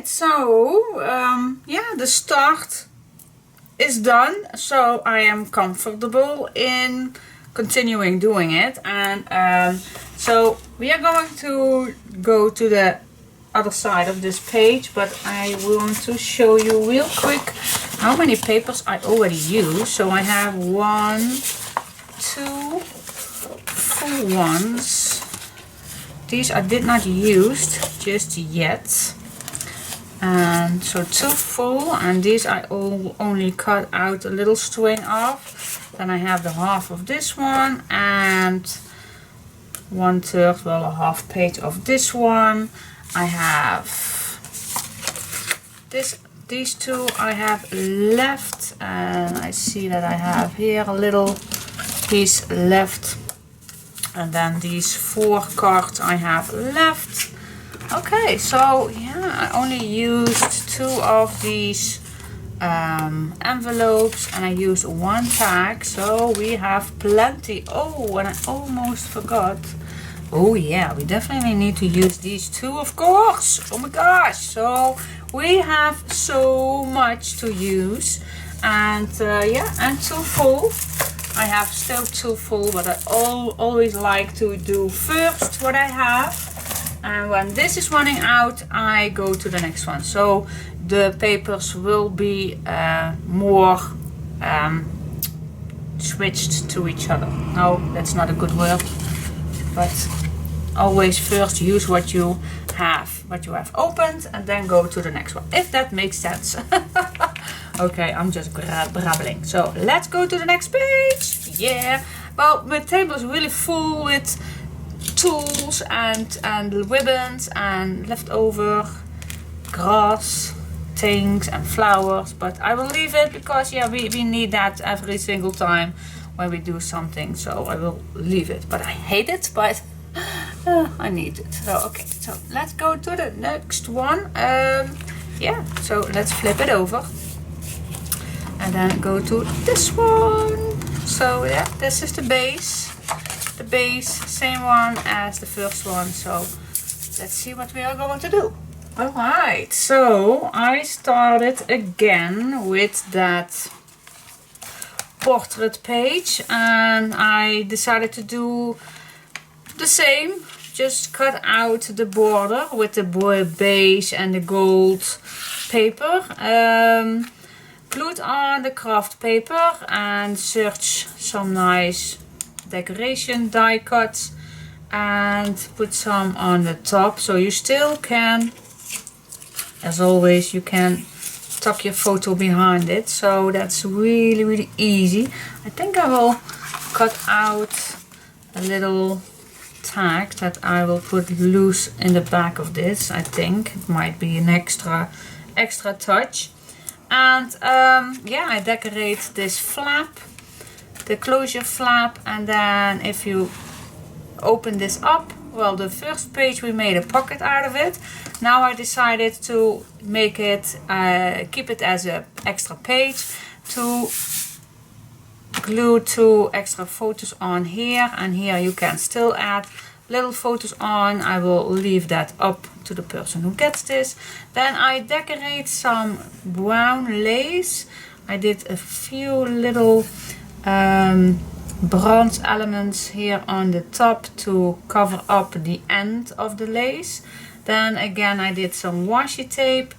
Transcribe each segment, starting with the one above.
So yeah, the start is done, so I am comfortable in continuing doing it. And so we are going to go to the other side of this page, but I want to show you real quick how many papers I already used. So I have 1, 2 full ones. These I did not use just yet. And so 2 full, and these I only cut out a little string of. Then I have the half of this one and 1/3, well, a half page of this one. I have these 2 I have left, and I see that I have here a little piece left, and then these 4 cards I have left. Okay, so yeah, I only used 2 of these envelopes, and I used 1 tag, so we have plenty. Oh, and I almost forgot. Oh yeah, we definitely need to use these 2, of course. Oh my gosh, so we have so much to use. And yeah, and 2 full. I have still 2 full, but I always like to do first what I have. And when this is running out, I go to the next one. So the papers will be more switched to each other. No, that's not a good word. But always first use what you have opened, and then go to the next one, if that makes sense. Okay, I'm just brabbling. So let's go to the next page. Yeah. Well, my table is really full with tools and ribbons and leftover grass things and flowers, but I will leave it because yeah, we need that every single time when we do something, so I will leave it. But I hate it, but I need it. So okay, so let's go to the next one. Yeah, so let's flip it over and then go to this one. So yeah, this is the base. The base, same one as the first one, so let's see what we are going to do. Alright, so I started again with that portrait page, and I decided to do the same, just cut out the border with the beige and the gold paper, glued on the craft paper and search some nice decoration die cuts and put some on the top. So you still can, as always, you can tuck your photo behind it, so that's really easy. I think I will cut out a little tag that I will put loose in the back of this. I think it might be an extra touch. And yeah, I decorate this flap, the closure flap, and then if you open this up, well, the first page we made a pocket out of it. Now I decided to make it, keep it as an extra page, to glue 2 extra photos on here, and here you can still add little photos on. I will leave that up to the person who gets this. Then I decorate some brown lace. I did a few little bronze elements here on the top to cover up the end of the lace. Then again I did some washi tape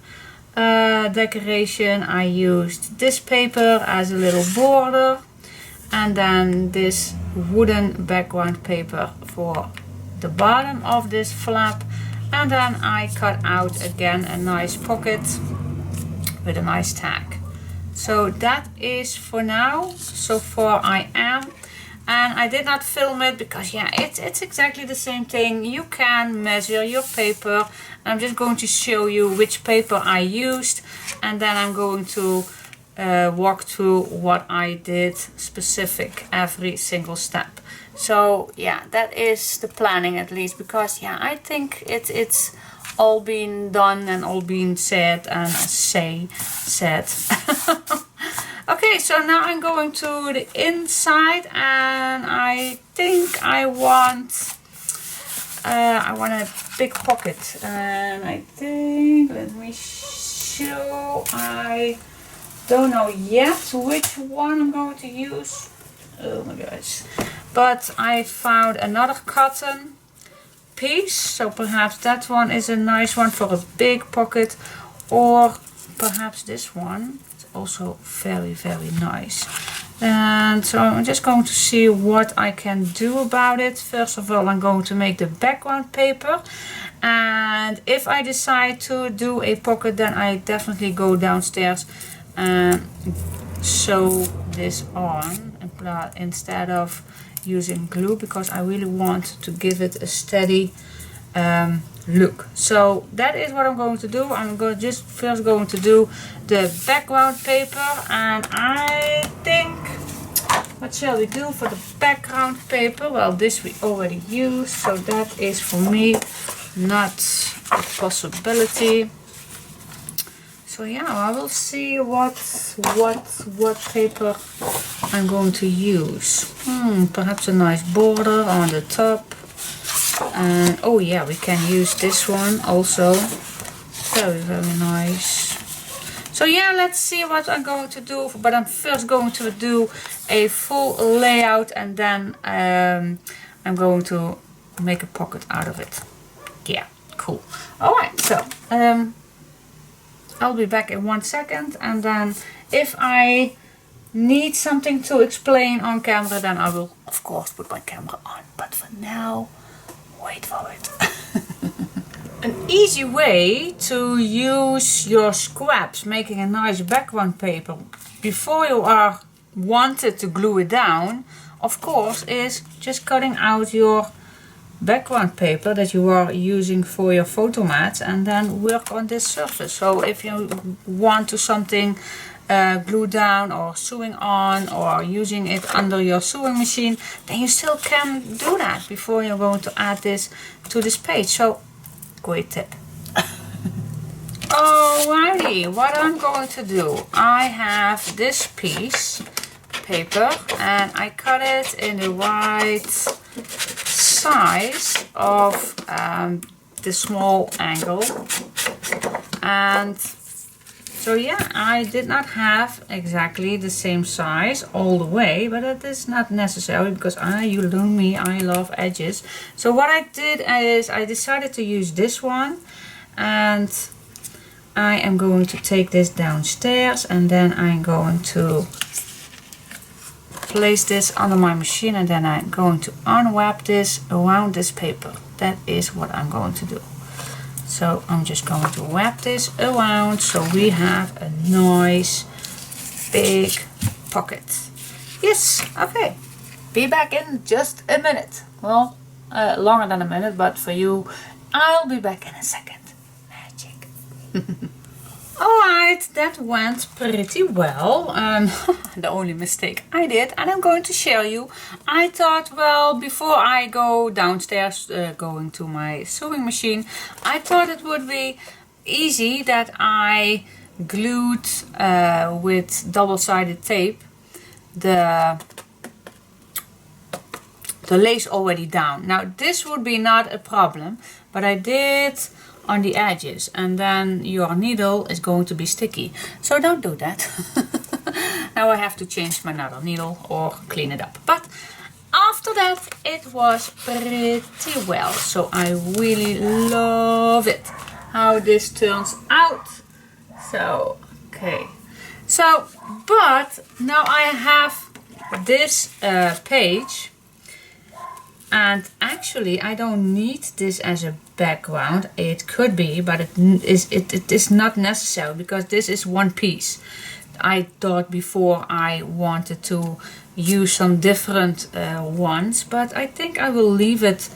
decoration. I used this paper as a little border, and then this wooden background paper for the bottom of this flap, and then I cut out again a nice pocket with a nice tag. So that is for now. So far I am. And I did not film it because yeah, it's exactly the same thing. You can measure your paper. I'm just going to show you which paper I used, and then I'm going to walk through what I did specific every single step. So yeah, that is the planning at least, because yeah, I think it's all been done and all been said and said. Okay, so now I'm going to the inside, and I think I want a big pocket, and I think, let me show, I don't know yet which one I'm going to use. Oh my gosh. But I found another cotton piece, so perhaps that one is a nice one for a big pocket, or perhaps this one. Also very nice. And so I'm just going to see what I can do about it. First of all, I'm going to make the background paper, and if I decide to do a pocket, then I definitely go downstairs and sew this on instead of using glue, because I really want to give it a steady look. So that is what I'm going to do. I'm just first going to do the background paper, and I think, what shall we do for the background paper? Well, this we already used, so that is for me not a possibility. So yeah, I will see what paper I'm going to use. Perhaps a nice border on the top. And oh yeah, we can use this one also. Very nice. So yeah, let's see what I'm going to do. But I'm first going to do a full layout, and then I'm going to make a pocket out of it. Yeah, cool. Alright, so I'll be back in 1 second, and then if I need something to explain on camera, then I will of course put my camera on. But for now, wait for it. An easy way to use your scraps, making a nice background paper before you are wanted to glue it down, of course, is just cutting out your background paper that you are using for your photo mats, and then work on this surface. So if you want to something glue down or sewing on, or using it under your sewing machine, then you still can do that before you're going to add this to this page. So great tip. Alrighty, what I'm going to do, I have this piece paper, and I cut it in the right size of the small angle, and so yeah, I did not have exactly the same size all the way, but that is not necessary, because you know me, I love edges. So what I did is I decided to use this one, and I am going to take this downstairs, and then I'm going to place this under my machine, and then I'm going to unwrap this around this paper. That is what I'm going to do. So I'm just going to wrap this around, so we have a nice big pocket. Yes, okay. Be back in just a minute. Well, longer than a minute, but for you, I'll be back in a second. Magic. Alright, that went pretty well. The only mistake I did, and I'm going to show you. I thought, well, before I go downstairs going to my sewing machine, I thought it would be easy that I glued with double-sided tape the lace already down. Now this would be not a problem, but I did on the edges, and then your needle is going to be sticky. So don't do that. Now I have to change my another needle or clean it up. But after that it was pretty well. So I really love it how this turns out. So okay. So but now I have this page And actually I don't need this as a background. It could be, but it is not necessary because this is one piece. I thought before I wanted to use some different ones, but I think I will leave it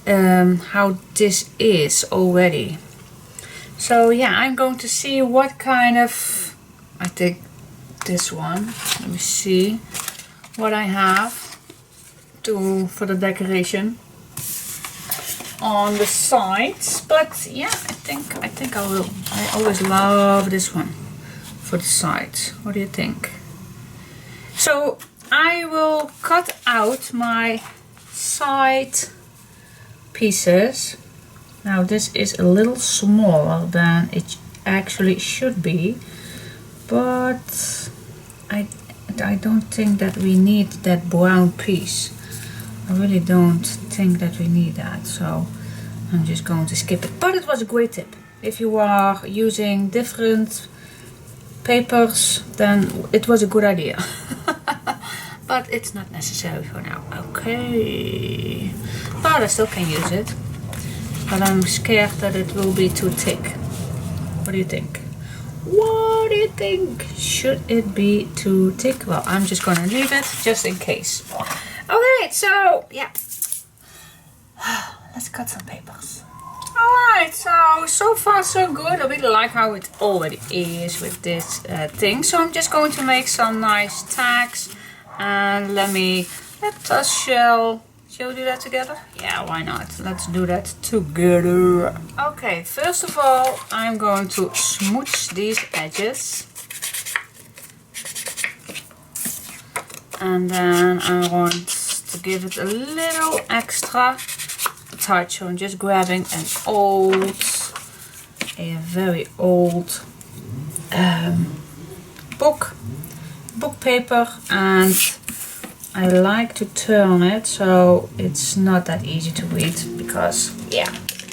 how this is already. So yeah, I'm going to see what kind of, I think this one, let me see what I have for the decoration on the sides. But yeah, I think I will. I always love this one for the sides. What do you think? So I will cut out my side pieces. Now this is a little smaller than it actually should be, but I don't think that we need that brown piece. I really don't think that we need that, so I'm just going to skip it. But it was a great tip. If you are using different papers, then it was a good idea. But it's not necessary for now. Okay. But I still can use it. But I'm scared that it will be too thick. What do you think? What do you think? Should it be too thick? Well, I'm just gonna leave it just in case. Okay, so yeah. Let's cut some papers. Alright, so far so good. I really like how it already is with this thing. So I'm just going to make some nice tags. And let us shall we do that together? Yeah, why not? Let's do that together. Okay, first of all, I'm going to smooch these edges. And then I want to give it a little extra touch. So I'm just grabbing a very old book paper, and I like to turn it so it's not that easy to read, because yeah,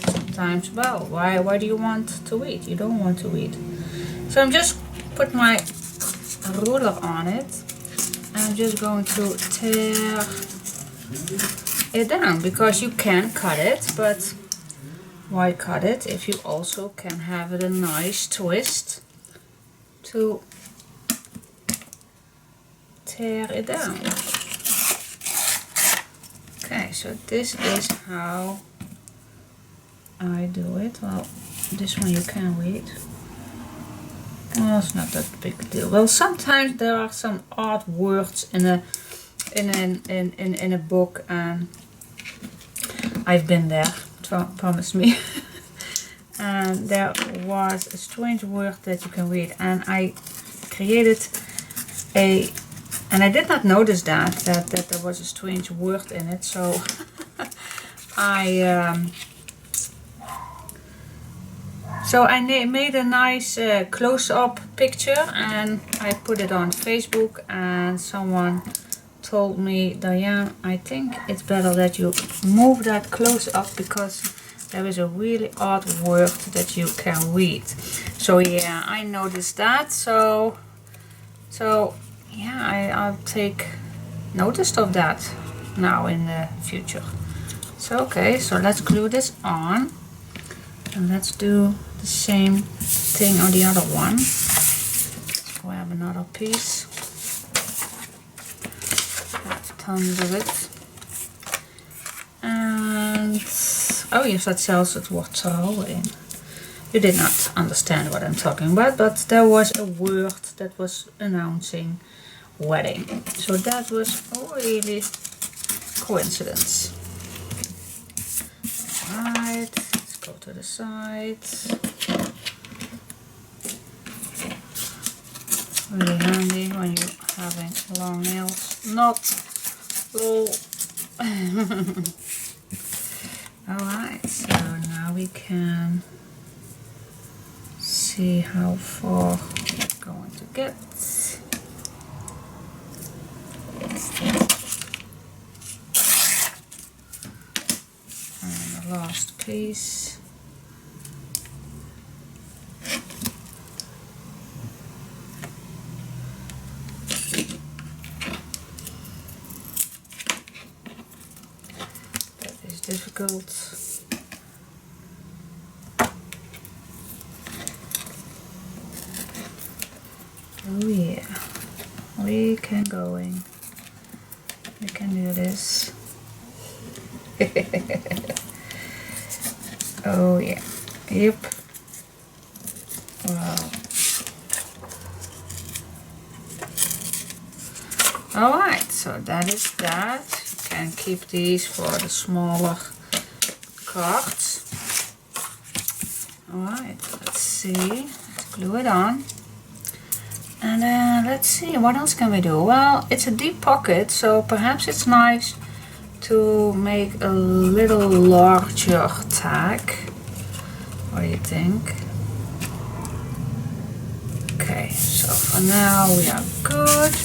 sometimes, well, why do you want to read? You don't want to read. So I'm just put my ruler on it. I'm just going to tear it down, because you can cut it, but why cut it if you also can have it a nice twist to tear it down. Okay, so this is how I do it. Well, this one you can read. Well, it's not that big a deal. Well, sometimes there are some odd words in a book, and I've been there. Promise me. And there was a strange word that you can read, and I created and I did not notice that there was a strange word in it, so I made a nice close-up picture, and I put it on Facebook, and someone told me, Diane, I think it's better that you move that close up, because there is a really odd word that you can read. So yeah, I noticed that, so yeah, I'll take notice of that now in the future. So okay, so let's glue this on, and let's do the same thing on the other one. Let's grab another piece. Have tons of it. And oh yes, that sells it waterfall in. You did not understand what I'm talking about, but there was a word that was announcing wedding. So that was really coincidence. Alright, let's go to the side. Really handy when you're having long nails. Not lol. Alright, so now we can see how far we're going to get. And the last piece. difficult. Oh yeah, we can going. We can do this. Oh yeah, yep. Wow. Alright, so that is that. You can keep these for the smaller cards. Alright, let's see. Let's glue it on. And let's see, what else can we do? Well, it's a deep pocket, so perhaps it's nice to make a little larger tag. What do you think? Okay, so for now we are good.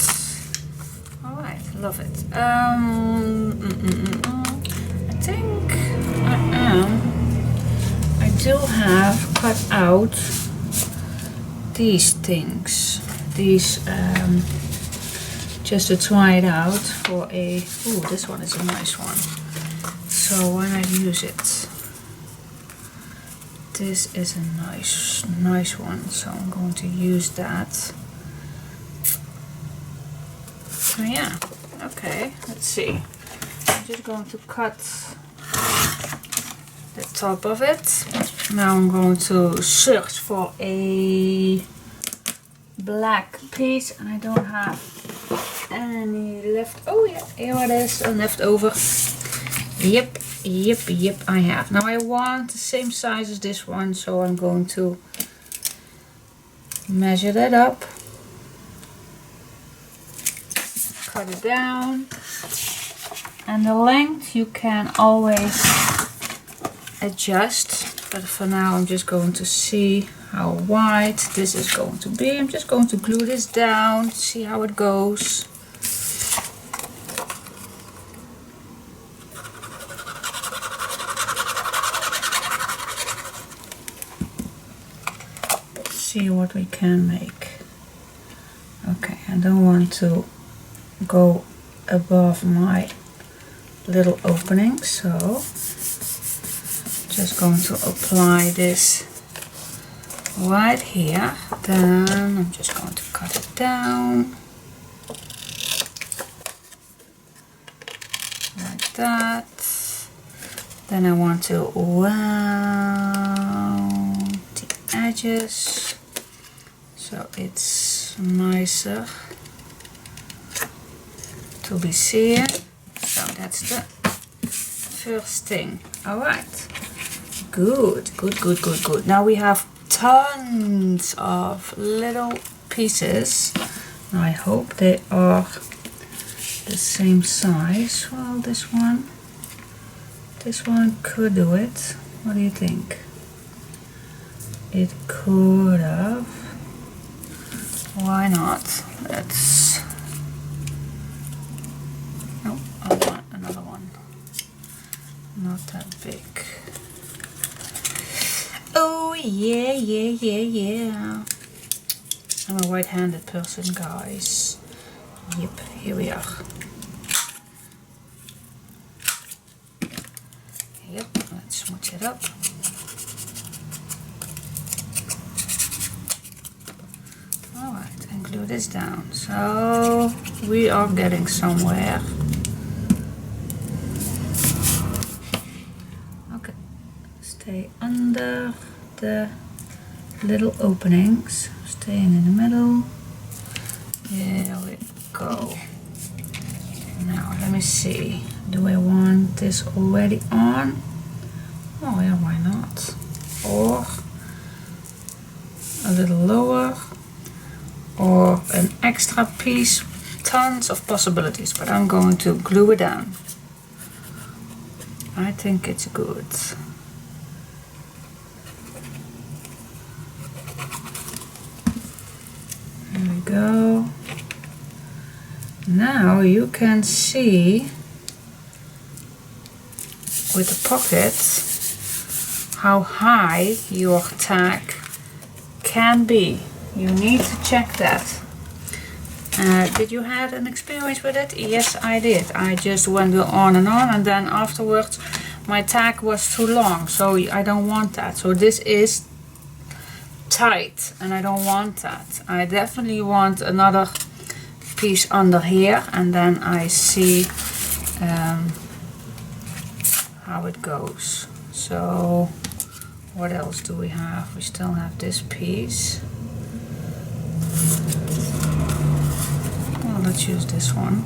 Alright, love it. I think I do have cut out these things. These just to try it out for a, ooh, this one is a nice one, so why not use it? This is a nice one, so I'm going to use that. So yeah, okay, let's see. I'm just going to cut the top of it. Now I'm going to search for a black piece, and I don't have any left. Oh yeah, here it is, a leftover. Yep, I have. Now I want the same size as this one, so I'm going to measure that up, cut it down, and the length you can always adjust, but for now I'm just going to see how wide this is going to be. I'm just going to glue this down, see how it goes. Let's see what we can make. Okay, I don't want to go above my little opening, so just going to apply this right here. Then I'm just going to cut it down like that. Then I want to round the edges so it's nicer to be seen. So that's the first thing. All right, good. Now we have tons of little pieces. I hope they are the same size. Well, this one could do it. What do you think? It could have. Why not? Let's. No, I want another one. Not that big. Oh yeah. I'm a right-handed person, guys. Yep, here we are. Yep, let's smooch it up. Alright, and glue this down. So we are getting somewhere. Okay, stay under the little openings, staying in the middle. There we go. Now let me see, do I want this already on? Oh yeah, why not? Or a little lower, or an extra piece. Tons of possibilities, but I'm going to glue it down. I think it's good. There we go. Now you can see with the pocket how high your tag can be. You need to check that. Did you have an experience with it? Yes, I did. I just went on, and then afterwards my tag was too long, so I don't want that. So this is tight and I don't want that. I definitely want another piece under here, and then I see how it goes. So what else do we have? We still have this piece. Well, let's use this one.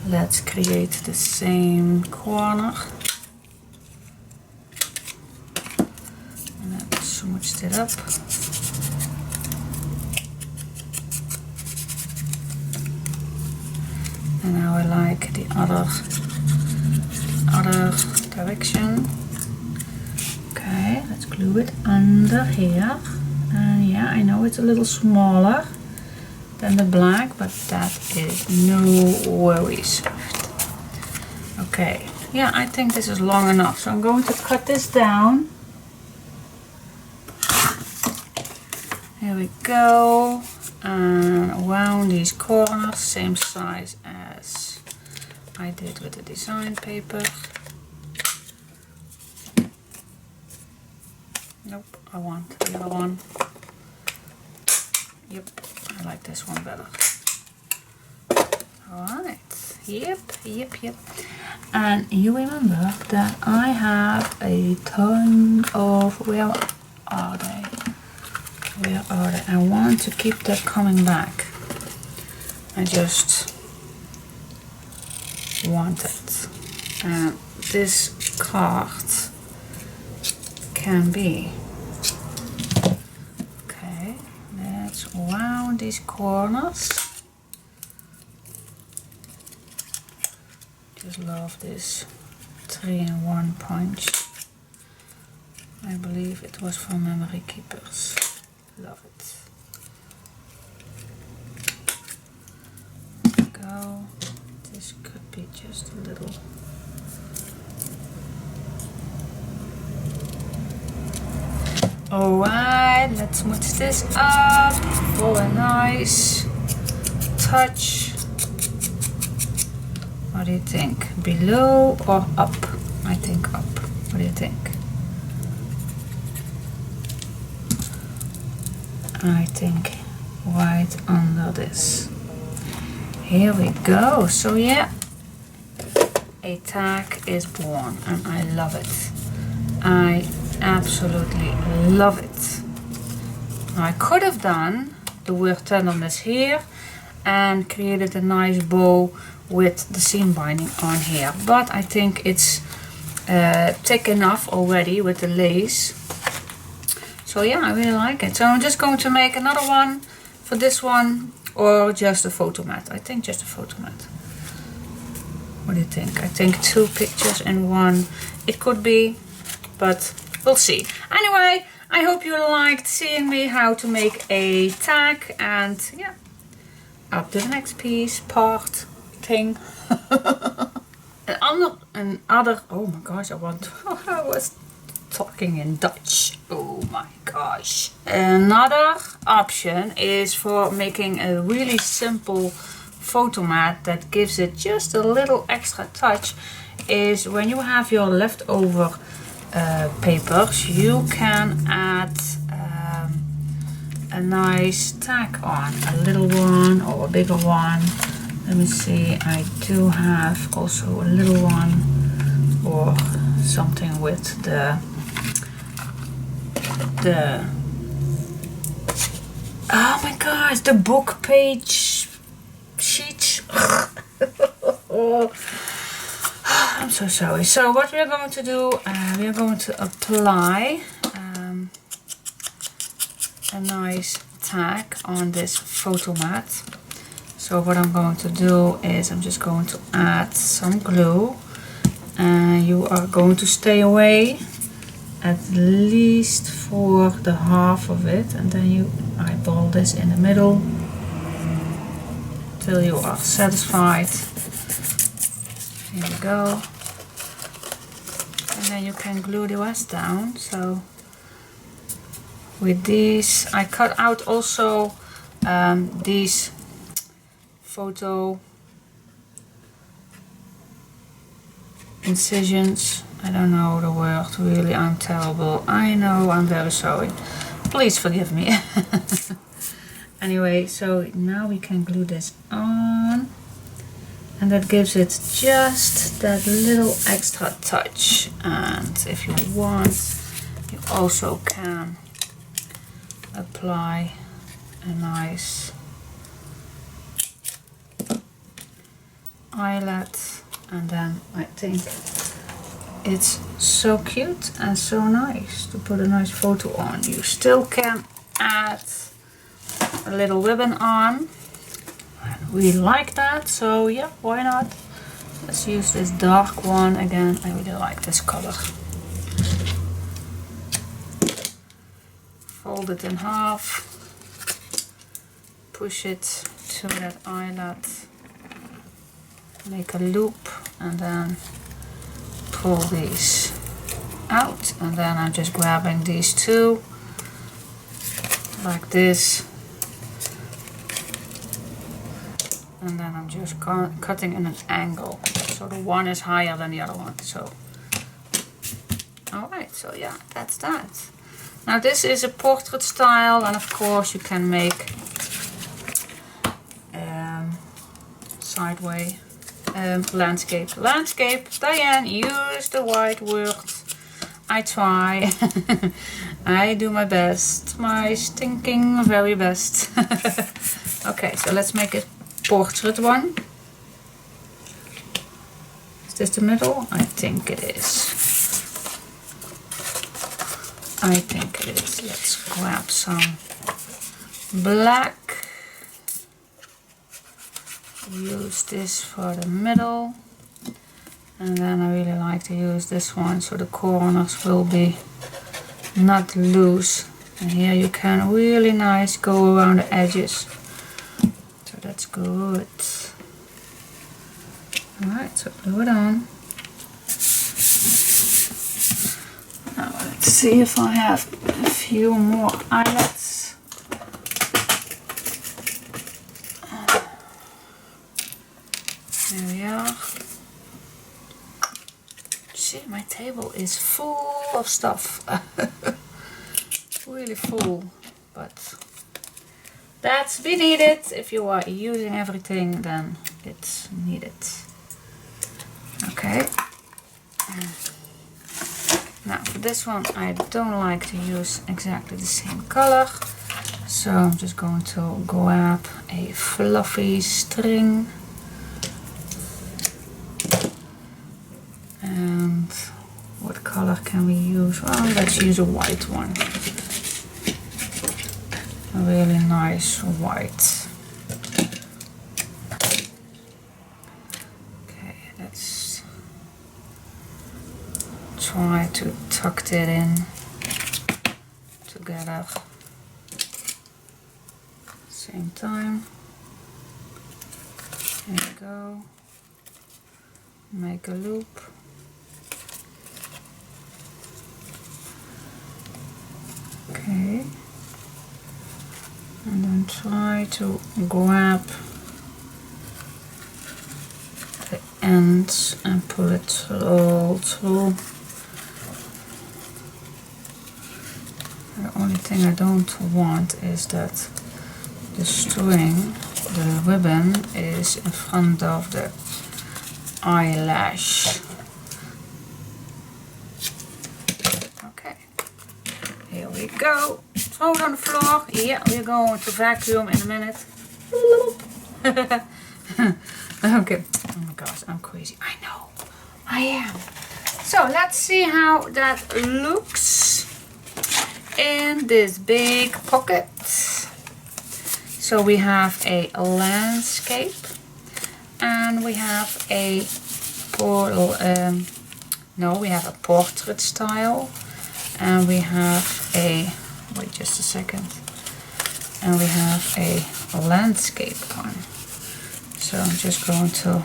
Let's create the same corner. And then smooch it up. And now I like the other direction. Okay, let's glue it under here. And yeah, I know it's a little smaller than the black, but that is no worries. Okay, yeah, I think this is long enough, so I'm going to cut this down. Here we go, and around these corners, same size as I did with the design paper. Nope, I want the other one. Yep, I like this one better. Alright, yep. And you remember that I have a ton of, where are they? I want to keep that coming back. I just want it. And this card can be. Okay, let's round these corners. Just love this 3-in-1 punch. I believe it was from Memory Keepers. Love it. There we go. This could be just a little. Alright, let's smooch this up for a nice touch. What do you think? Below or up? I think up. What do you think? I think right under this. Here we go. So yeah, a tag is born and I love it. I absolutely love it. Now, I could have done the word tenderness here and created a nice bow with the seam binding on here, but I think it's thick enough already with the lace. So yeah, I really like it. So I'm just going to make another one for this one, or just a photo mat. I think just a photo mat. What do you think? I think 2 pictures in one. It could be, but we'll see. Anyway, I hope you liked seeing me how to make a tag, and yeah, up to the next piece, part, thing. Another, oh my gosh, I was talking in Dutch. Oh my gosh. Another option is for making a really simple photo mat that gives it just a little extra touch, is when you have your leftover papers, you can add a nice tag on, a little one or a bigger one. Let me see, I do have also a little one, or something with the oh my gosh, the book page sheets. I'm so sorry. So what we are going to do, we are going to apply a nice tag on this photo mat. So what I'm going to do is I'm just going to add some glue, and you are going to stay away at least for the half of it, and then you eyeball this in the middle till you are satisfied. Here we go. And then you can glue the rest down. So with these, I cut out also these photo incisions. I don't know the word, really, I'm terrible. I know, I'm very sorry. Please forgive me. Anyway, so now we can glue this on. And that gives it just that little extra touch. And if you want, you also can apply a nice eyelet. And then I think it's so cute and so nice to put a nice photo on. You still can add a little ribbon on. We like that, so yeah, why not? Let's use this dark one again. I really like this color. Fold it in half, push it to that eyelet, make a loop, and then pull these out. And then I'm just grabbing these two like this. And then I'm just cutting in an angle, so the one is higher than the other one. So, alright, so yeah, that's that. Now this is a portrait style, and of course you can make sideways landscape. Landscape, Diane, use the right word. I try. I do my best, my stinking very best. Okay, so let's make it portrait one. Is this the middle? I think it is. I think it is. Let's grab some black. Use this for the middle. And then I really like to use this one so the corners will be not loose. And here you can really nice go around the edges. That's good. Alright, so glue it on. Now let's see if I have a few more eyelets. There we are. See, my table is full of stuff. Really full, but that's be needed. If you are using everything, then it's needed. Okay. Now for this one, I don't like to use exactly the same color. So I'm just going to grab a fluffy string. And what color can we use? Well, let's use a white one. A really nice white. Okay, let's try to tuck it in together. Same time. Here we go. Make a loop. Okay. And then try to grab the ends and pull it all through. The only thing I don't want is that the string, the ribbon, is in front of the eyelash. Okay, here we go. Throw it on the floor. Yeah, we're going to vacuum in a minute. Okay. Oh my gosh, I'm crazy. I know. I am. So let's see how that looks in this big pocket. So we have a landscape and we have a portrait style, and we have a, wait just a second, and we have a landscape one. So I'm just going to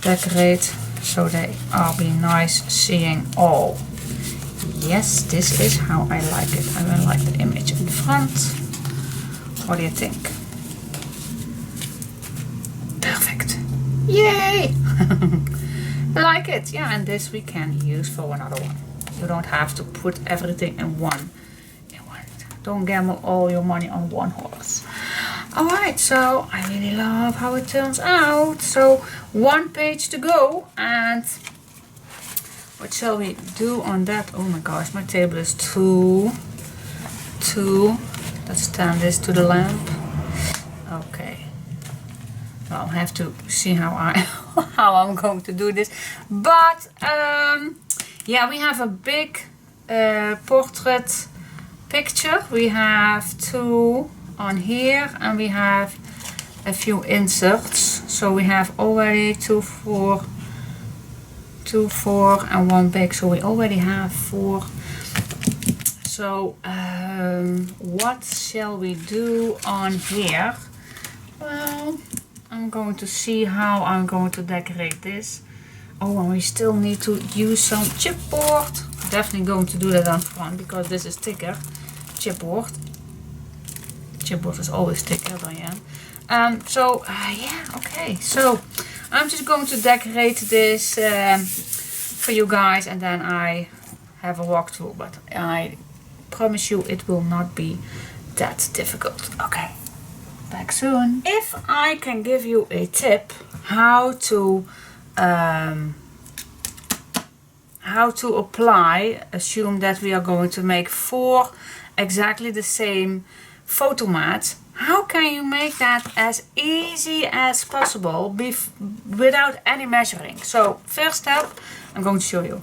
decorate so they are be nice seeing all. Yes, this is how I like it. I really like the image in front. What do you think? Perfect. Yay! like it. Yeah, and this we can use for another one. You don't have to put everything in one. Don't gamble all your money on one horse. Alright, so I really love how it turns out. So one page to go, and what shall we do on that? Oh my gosh, my table is too. Let's stand this to the lamp. Okay. Well, I have to see how I'm going to do this. But yeah, we have a big portrait picture. We have 2 on here, and we have a few inserts. So we have already 2, 4, and 1 big. So we already have 4. So what shall we do on here? Well, I'm going to see how I'm going to decorate this. Oh, and we still need to use some chipboard. Definitely going to do that on front because this is thicker. Chipboard is always thicker, Diane. Yeah, okay. So I'm just going to decorate this for you guys, and then I have a walkthrough. But I promise you, it will not be that difficult. Okay, back soon. If I can give you a tip how to apply, assume that we are going to make 4 exactly the same photo mats. How can you make that as easy as possible without any measuring? So first step, I'm going to show you.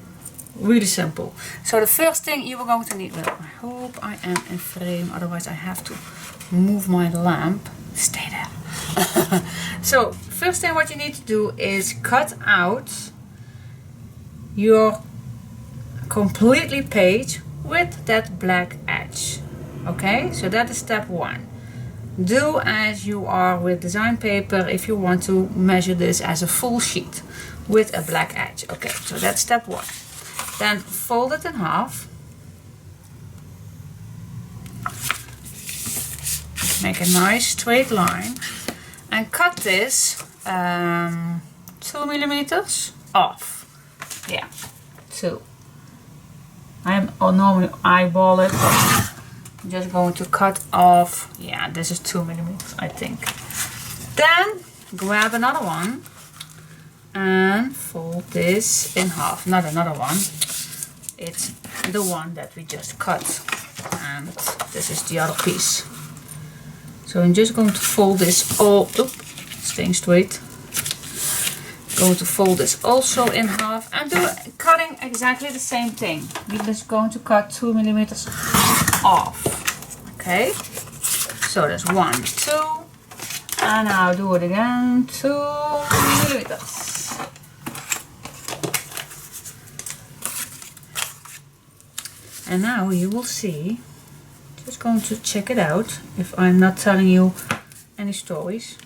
Really simple. So the first thing you are going to need, well, I hope I am in frame, otherwise I have to move my lamp. Stay there. So first thing what you need to do is cut out your completely page with that black edge. Okay, so that is step 1. Do as you are with design paper if you want to measure this as a full sheet with a black edge. Okay, so that's step 1. Then fold it in half. Make a nice straight line and cut this 2 millimeters off. Yeah, 2. I'm normally eyeball it, but I'm just going to cut off. Yeah, this is 2 millimeters, I think. Then grab another one and fold this in half. Not another one. It's the one that we just cut, and this is the other piece. So I'm just going to fold this all. Staying straight. Going to fold this also in half and do cutting exactly the same thing. We're just going to cut 2 millimeters off. Okay, so that's 1, 2, and I'll do it again. 2 millimeters. And now you will see. Just going to check it out. If I'm not telling you any stories,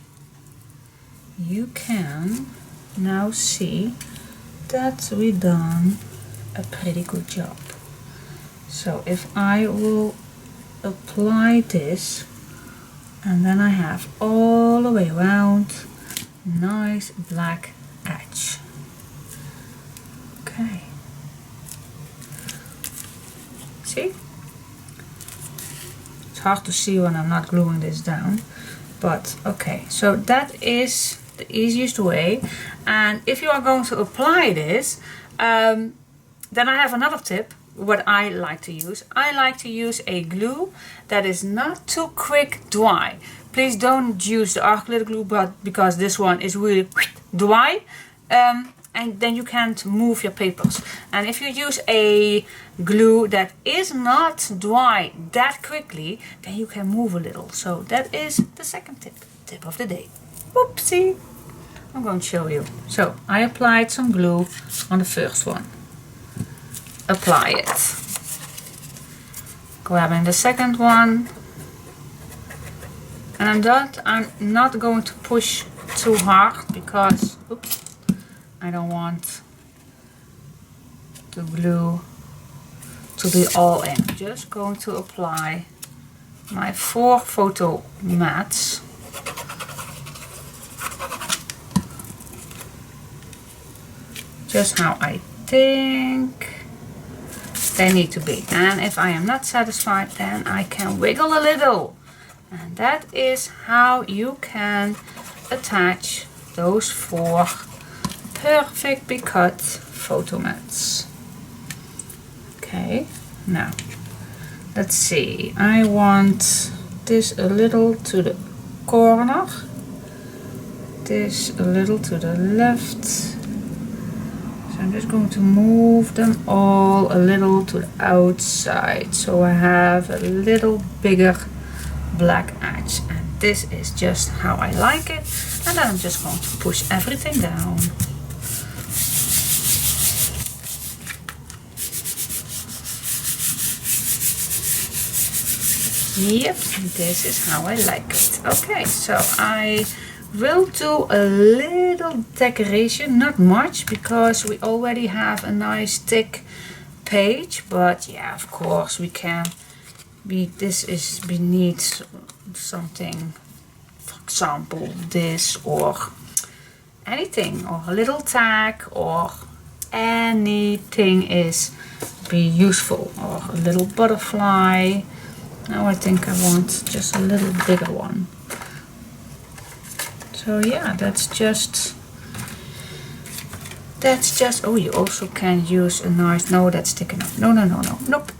you can now see that we've done a pretty good job. So if I will apply this, and then I have all the way around nice black edge. Okay, see, it's hard to see when I'm not gluing this down, but okay, so that is the easiest way. And if you are going to apply this, then I have another tip. What I like to use, I like to use a glue that is not too quick dry. Please don't use the acrylic glue, but because this one is really dry, and then you can't move your papers. And if you use a glue that is not dry that quickly, then you can move a little. So that is the second tip of the day. Whoopsie! I'm going to show you. So I applied some glue on the first one. Apply it. Grabbing the second one. And I'm not going to push too hard because, oops, I don't want the glue to be all in. Just going to apply my 4 photo mats. just how I think they need to be. And if I am not satisfied, then I can wiggle a little. And that is how you can attach those 4 perfectly cut photo mats. Okay, now let's see. I want this a little to the corner, this a little to the left. So I'm just going to move them all a little to the outside, so I have a little bigger black edge. And this is just how I like it. And then I'm just going to push everything down. Yep, this is how I like it. Okay, so I will do a little decoration, not much, because we already have a nice thick page. But yeah, of course we can. We need something, for example, this or anything, or a little tag, or anything is be useful, or a little butterfly. Now I think I want just a little bigger one. So yeah, that's just, oh, you also can use a nice, no, that's thick enough. No, nope.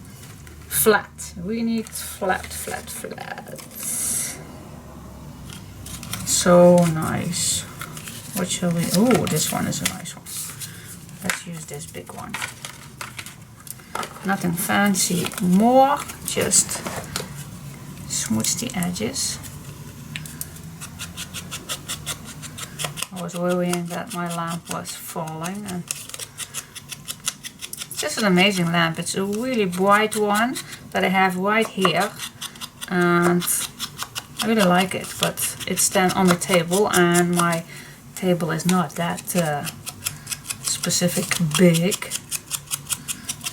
Flat, we need flat. So nice. What shall we, oh, this one is a nice one. Let's use this big one. Nothing fancy more, just smooth the edges. I was worrying that my lamp was falling, and it's just an amazing lamp. It's a really bright one that I have right here, and I really like it, but it's then on the table, and my table is not that specific big.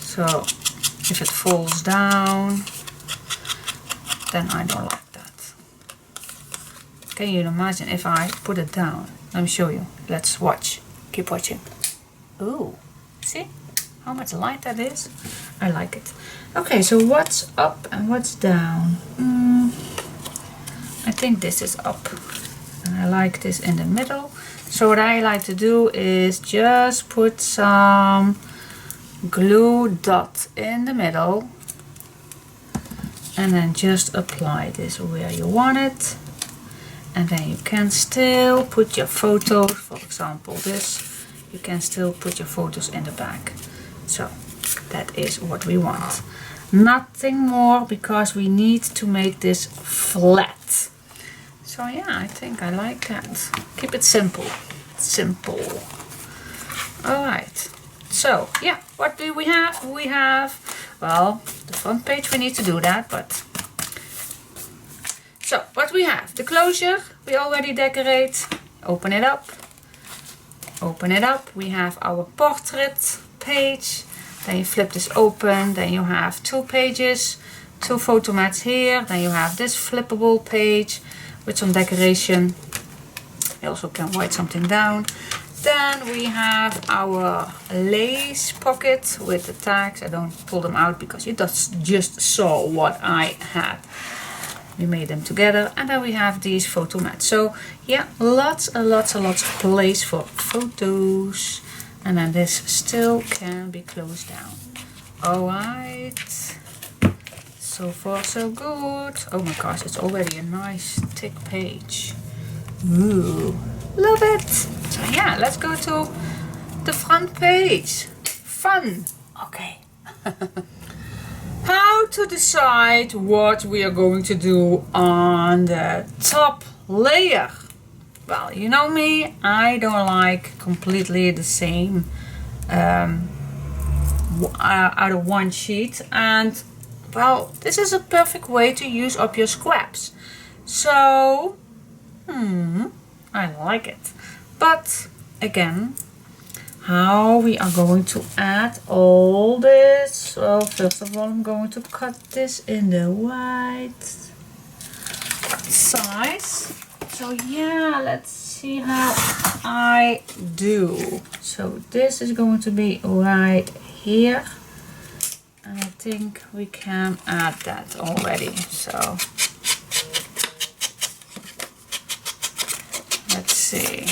So if it falls down, then I don't like that. Can you imagine if I put it down? Let me show you. Let's watch. Keep watching. Ooh, see how much light that is? I like it. Okay, so what's up and what's down? I think this is up. And I like this in the middle. So what I like to do is just put some glue dot in the middle. And then just apply this where you want it. And then you can still put your photos, for example this, you can still put your photos in the back. So that is what we want. Nothing more, because we need to make this flat. So yeah, I think I like that. Keep it simple. Simple. Alright. So yeah, what do we have? We have, well, the front page, we need to do that, but so what we have, the closure, we already decorate. Open it up. Open it up. We have our portrait page. Then you flip this open. Then you have 2 pages, 2 photo mats here. Then you have this flippable page with some decoration. You also can write something down. Then we have our lace pocket with the tags. I don't pull them out because you just saw what I had. We made them together, and then we have these photo mats. So yeah, lots and lots of place for photos. And then this still can be closed down. Alright, so far so good. Oh my gosh, it's already a nice thick page. Ooh, love it. So yeah, let's go to the front page. Fun. Okay. How to decide what we are going to do on the top layer. Well, you know me, I don't like completely the same out of one sheet, and well, this is a perfect way to use up your scraps. So I like it. But again, how we are going to add all this? Well, first of all, I'm going to cut this in the white size. So yeah, let's see how I do. So this is going to be right here. And I think we can add that already. So let's see.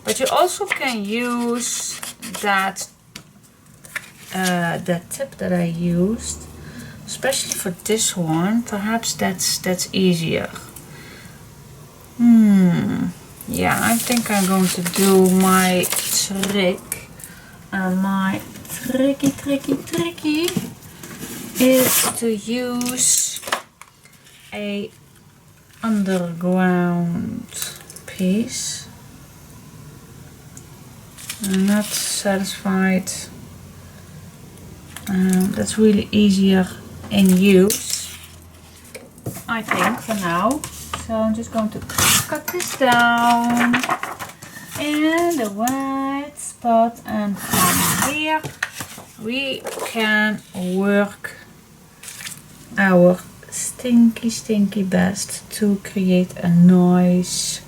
But you also can use that tip that I used, especially for this one. Perhaps that's easier. Yeah, I think I'm going to do my trick. And my tricky is to use a underground piece. I'm not satisfied. That's really easier in use, I think, for now. So I'm just going to cut this down in the white spot, and from here we can work our stinky best to create a nice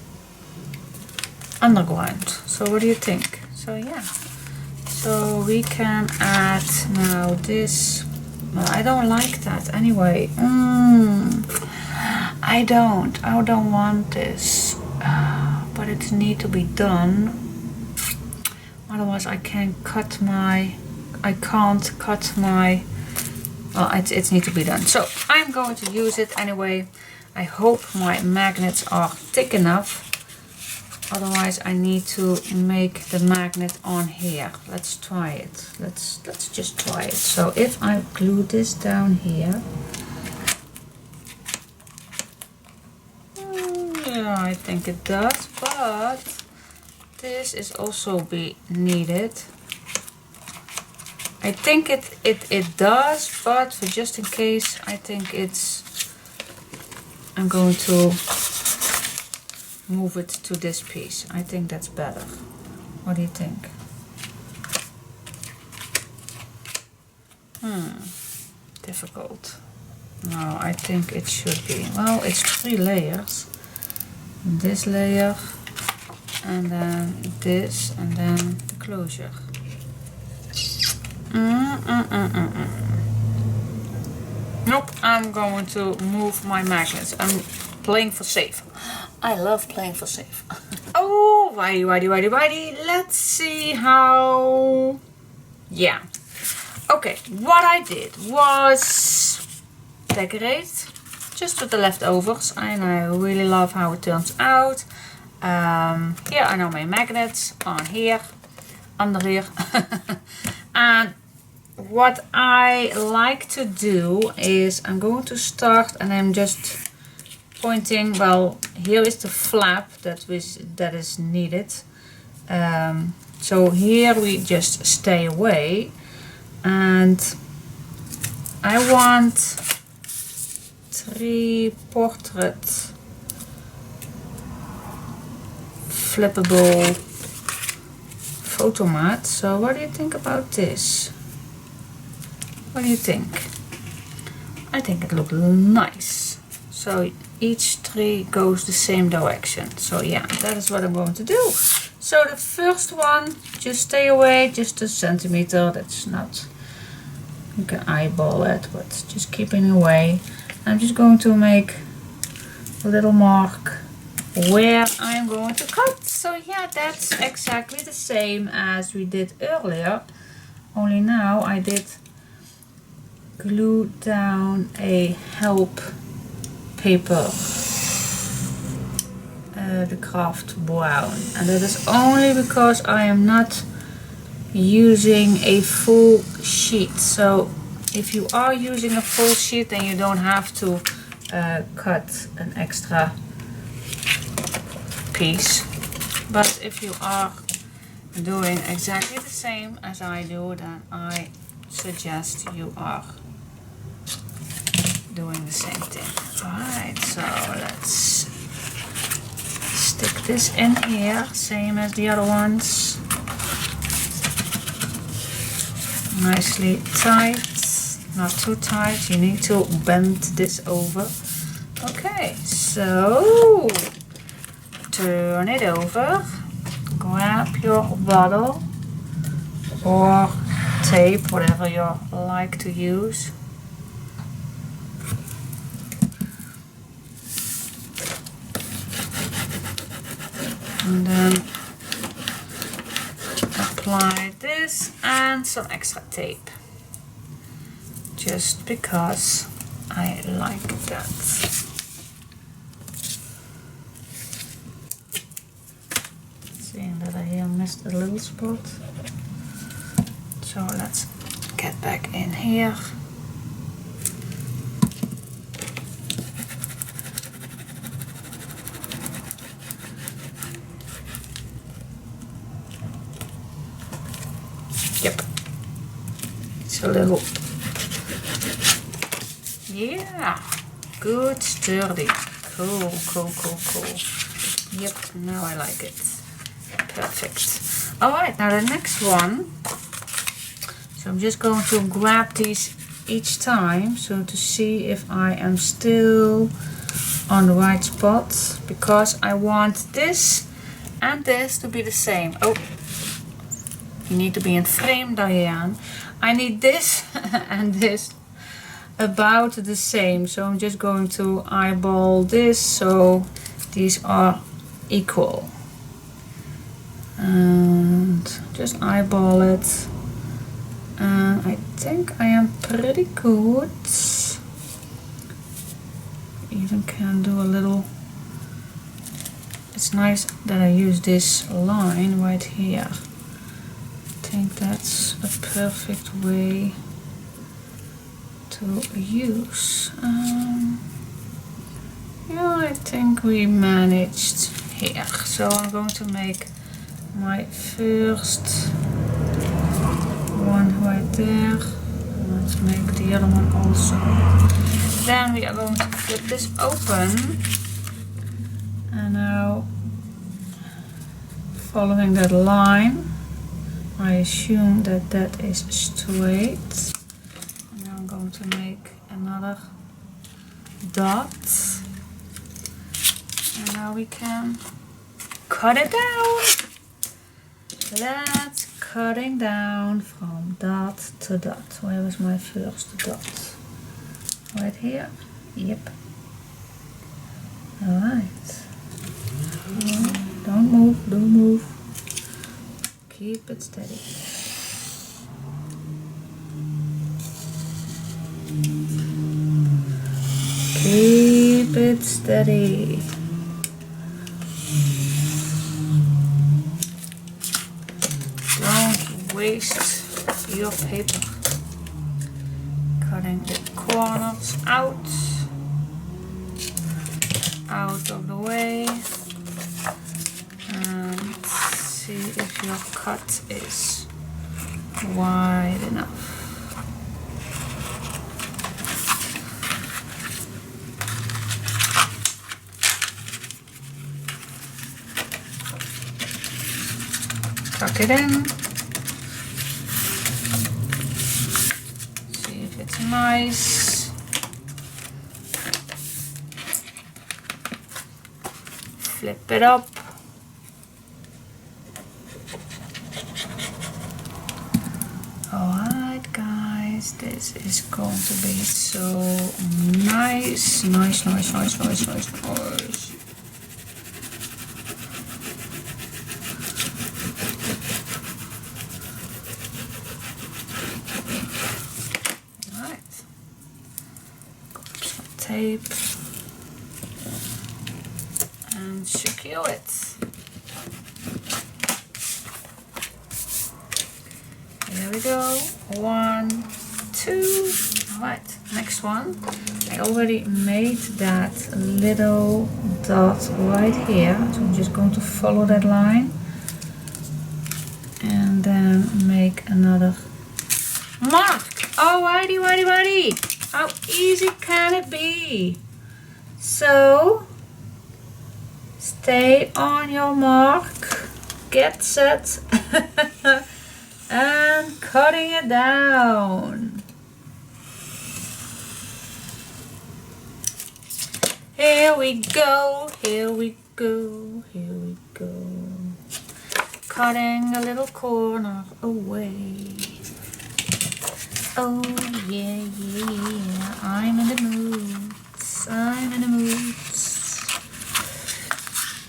underground. So what do you think? So yeah, so we can add now this. Well, I don't like that anyway. I don't want this, but it needs to be done. Otherwise I can't cut my, well, it needs to be done. So I'm going to use it anyway. I hope my magnets are thick enough. Otherwise I need to make the magnet on here. Let's try it. Let's just try it. So if I glue this down here, yeah, I think it does, but this is also be needed. I think it does, but for just in case, I think I'm going to move it to this piece. I think that's better. What do you think? Difficult. No, I think it should be. Well, it's 3 layers. This layer, and then this, and then the closure. Nope, I'm going to move my magnets. I'm playing for safe. I love playing for safe. Oh, righty. Let's see how... Yeah. Okay, what I did was decorate just with the leftovers, and I really love how it turns out. Here are now my magnets on here, under here. And what I like to do is I'm going to start, and I'm just pointing. Well, here is the flap that is needed. So here we just stay away, and I want 3 portrait flippable photo mat. So what do you think about this? What do you think? I think it looks nice. So each 3 goes the same direction. So yeah, that is what I'm going to do. So the first one, just stay away, just a centimeter. That's not, you can eyeball it, but just keeping away. I'm just going to make a little mark where I'm going to cut. So yeah, that's exactly the same as we did earlier, only now I did glue down a help paper, the craft brown, and that is only because I am not using a full sheet. So if you are using a full sheet, then you don't have to cut an extra piece. But if you are doing exactly the same as I do, then I suggest you are doing the same thing. Alright, so let's stick this in here, same as the other ones. Nicely tight. not too tight. You need to bend this over. Okay, so turn it over, grab your bottle or tape, whatever you like to use. And then apply this and some extra tape, just because I like that. Seeing that I here missed a little spot, so let's get back in here. Yep, it's a little, yeah, good, sturdy, cool. Yep, now I like it, perfect. Alright, now the next one, so I'm just going to grab these each time, so to see if I am still on the right spot, because I want this and this to be the same. Oh, you need to be in frame, Diane. I need this and this about the same, so I'm just going to eyeball this so these are equal. And just eyeball it. And I think I am pretty good. Even can do a little. It's nice that I use this line right here. I think that's a perfect way to use. Yeah, I think we managed here. So I'm going to make my first one right there. Let's make the other one also. Then we are going to flip this open. And now, following that line, I assume that that is straight. And now I'm going to make another dot. And now we can cut it down. Let's cutting down from dot to dot. Where was my first dot? Right here? Yep. Alright. Don't move, don't move. Keep it steady. Keep it steady. Don't waste your paper. Cutting the corners out of the way. And see if your cut is wide enough. Tuck it in. See if it's nice. Flip it up. Alright guys, this is going to be so nice. Nice. Tape and secure it. Here we go. 1, 2. Alright, next one. I already made that little dot right here, so I'm just going to follow that line and then make another mark. Alrighty. How easy can it be? So, stay on your mark, get set, and cutting it down. Here we go, here we go, here we go. Cutting a little corner away. Oh yeah, yeah, I'm in the mood. I'm in the mood.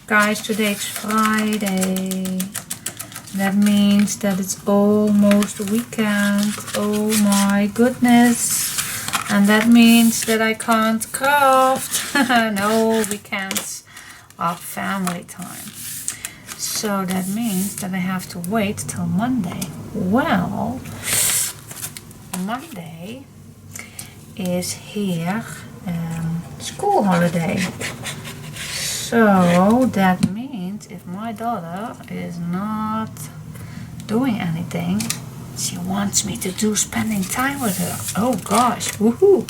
Guys, today's Friday. That means that it's almost weekend. Oh my goodness. And that means that I can't craft. No weekends are family time. So that means that I have to wait till Monday. Well, Monday is here school holiday. So that means if my daughter is not doing anything, she wants me to do spending time with her. Oh gosh, woohoo!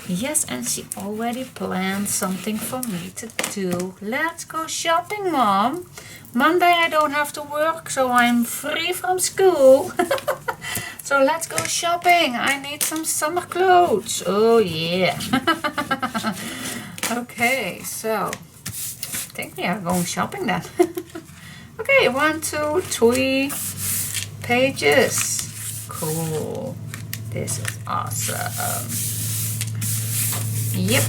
Yes, and she already planned something for me to do. Let's go shopping, Mom. Monday I don't have to work, so I'm free from school. So let's go shopping. I need some summer clothes. Oh yeah. Okay, so I think we are going shopping then. Okay, 1, 2, 3 pages. Cool. This is awesome. Yep.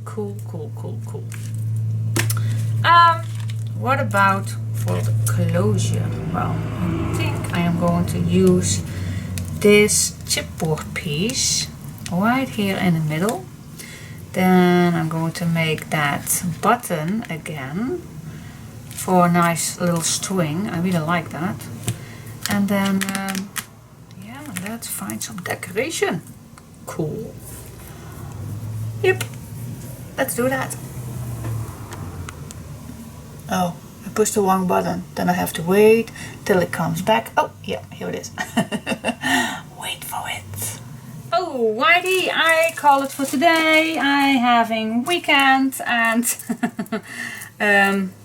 Cool. What about for the closure? Well, I think I am going to use this chipboard piece right here in the middle. Then I'm going to make that button again for a nice little string. I really like that. And then, yeah, let's find some decoration. Cool. Yep, let's do that. Oh, I pushed the wrong button. Then I have to wait till it comes back. Oh, yeah, here it is. Wait for it. Oh, righty, I call it for today. I having weekend and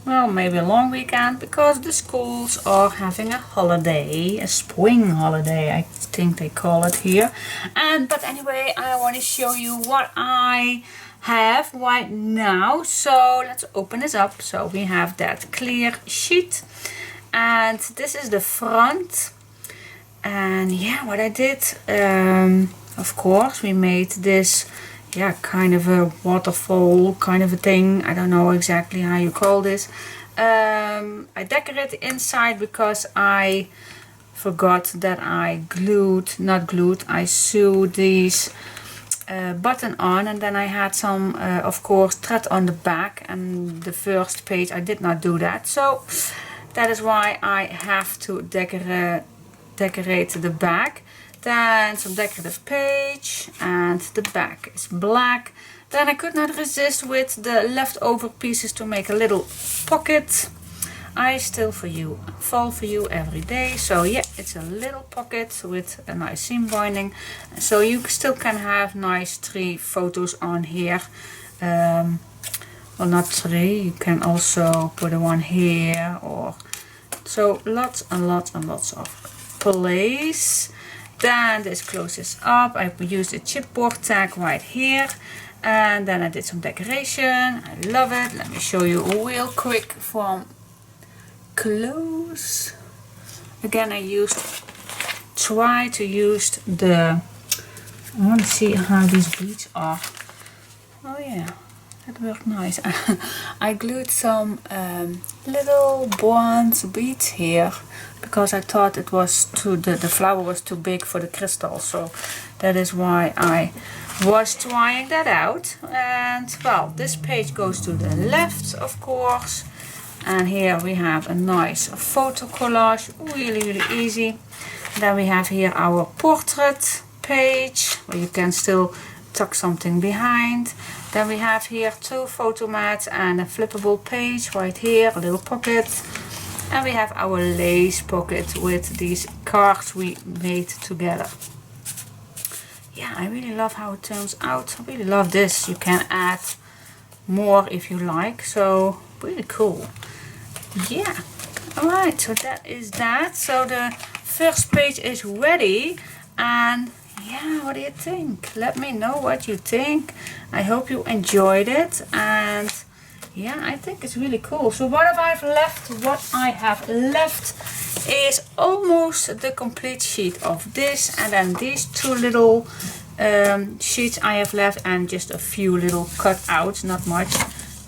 well, maybe a long weekend because the schools are having a holiday, a spring holiday, I think they call it here. But anyway, I want to show you what I have right now. So let's open this up. So we have that clear sheet, and this is the front. And yeah, what I did, of course, we made this, yeah, kind of a waterfall kind of a thing. I don't know exactly how you call this. I decorated the inside because I forgot that I I sewed these button on, and then I had some, of course, thread on the back, and the first page I did not do that. So that is why I have to decorate the back. Then some decorative page, and the back is black. Then I could not resist with the leftover pieces to make a little pocket. I still fall for you every day. So yeah, it's a little pocket with a nice seam binding. So you still can have nice 3 photos on here. Well, not 3, you can also put one here, or so lots and lots of place. Then this closes up. I used a chipboard tag right here, and then I did some decoration. I love it. Let me show you real quick from close. Again, I try to use I want to see how these beads are. Oh yeah, that worked nice. I glued some little bronze beads here because I thought it was the flower was too big for the crystal, so that is why I was trying that out. And well, this page goes to the left, of course, and here we have a nice photo collage, really easy. Then we have here our portrait page where you can still tuck something behind. Then we have here 2 photo mats and a flippable page right here, a little pocket. And we have our lace pocket with these cards we made together. Yeah, I really love how it turns out. I really love this. You can add more if you like. So really cool. Yeah. Alright, so that is that. So the first page is ready. And yeah, what do you think? Let me know what you think. I hope you enjoyed it, and yeah, I think it's really cool. So what I have left is almost the complete sheet of this, and then these two little sheets I have left, and just a few little cutouts, not much.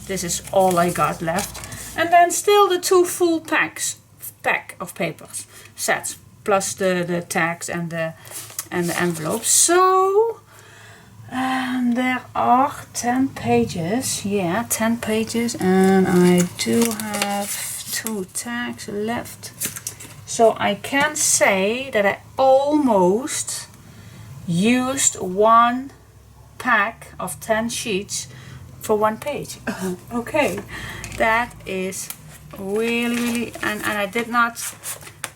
This is all I got left, and then still the two full pack of papers sets, plus the tags and the envelopes. So there are 10 pages, yeah, 10 pages, and I do have 2 tags left. So I can say that I almost used 1 pack of 10 sheets for 1 page. Okay, that is really, and I did not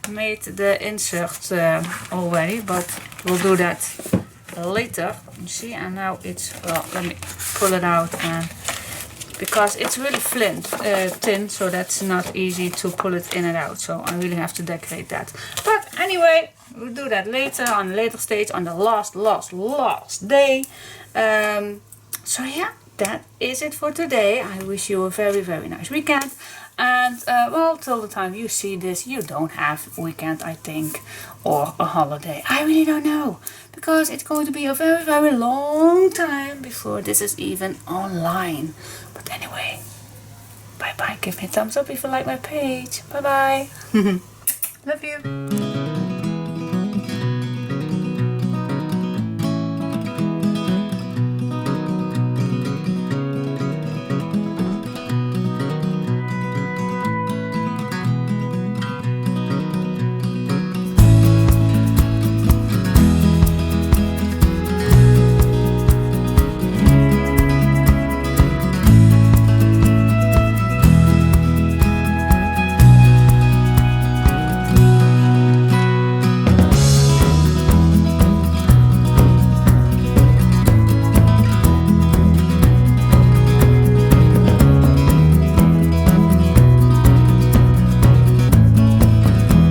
made the insert already, but we'll do that later. You see, and now it's, well, let me pull it out, and because it's really thin, so that's not easy to pull it in and out, so I really have to decorate that. But anyway, we'll do that later, on a later stage, on the last day. So yeah, that is it for today. I wish you a very nice weekend, and well, till the time you see this, you don't have a weekend, I think, or a holiday. I really don't know, because it's going to be a very long time before this is even online. But anyway, bye bye. Give me a thumbs up if you like my page. Bye bye. Love you.